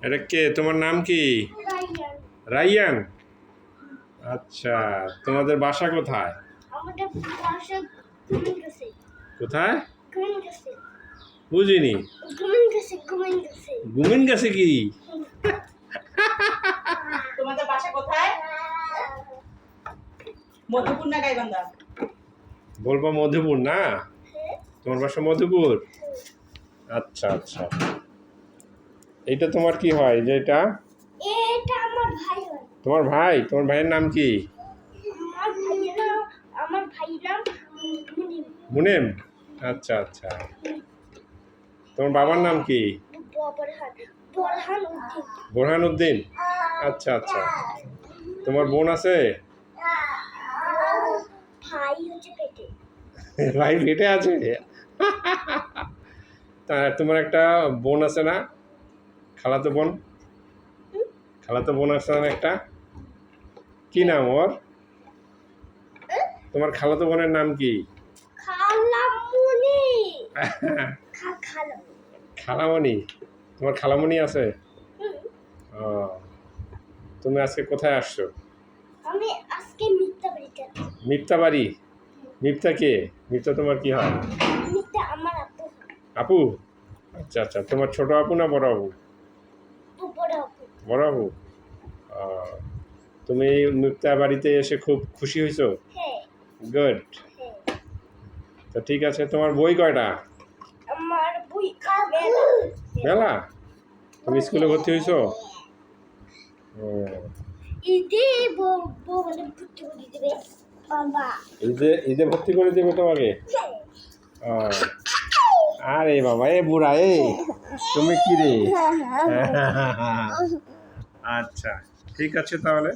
এটা কে? তোমার নাম কি? রাইয়ান। রাইয়ান। আচ্ছা, তোমাদের বাসা কোথায়? আমাদের বাসা ঘুমিয়ে গেছে। কোথায়? ঘুমিয়ে গেছে। বুঝিনি। ঘুমিয়ে গেছে, ঘুমিয়ে গেছে। গুমিন গেছে কি? তোমাদের বাসা কোথায়? মধুপুর না গাইবান্ধা? বলবো মধুপুর না? তোমার বাসা মধুপুর? আচ্ছা আচ্ছা। এইটা তোমার কি হয় যে এটা? এটা আমার ভাই হয়। তোমার ভাই? তোমার ভাইয়ের নাম কি? আমার ভাই নাম মুনিম। মুনেম। আচ্ছা আচ্ছা। তোমার বাবার নাম কি? বরহান। বরহান উদ্দিন। বোরহান উদ্দিন। আচ্ছা আচ্ছা। তোমার বোন আছে? ভাই হচ্ছে পেটে। ভাই পেটে আছে? তা তোমার একটা বোন আছে না? খালাতো বোন? খালাতো বোন আছে না একটা? কি নাম ওর? তোমার খালাতো বোনের নাম কি? খালামুনি। খালা। খালামণি। তোমার খালামণি আছে? ও, তুমি আজকে কোথায় আসছো? আমি আজকে মিথ্যা বাড়িতে আছি। মিপ্তা বাড়ি? মিপ্তা কে? মিপ্তা তোমার কি হয়? মিথ্যা আমার আপু। আপু? আচ্ছা আচ্ছা। তোমার ছোট আপু না বড় আপু? বড় আপু। বড় আপু। ও, তুমি মিপ্তা বাড়িতে এসে খুব খুশি হয়েছো? হ্যাঁ। গুড। হ্যাঁ। তো ঠিক আছে। তোমার বই কয়টা? আমার বই মেলা। মেলা? তুমি স্কুলে ভর্তি হয়েছো? ও, ঈদে বউ মানে ভর্তি করে দিবে বাবা। ঈদে ভর্তি করে দেবে তোমাকে? ও, আরে বাবা, এ বুড়া এ, তুমি কি রে? আচ্ছা, ঠিক আছে তাহলে।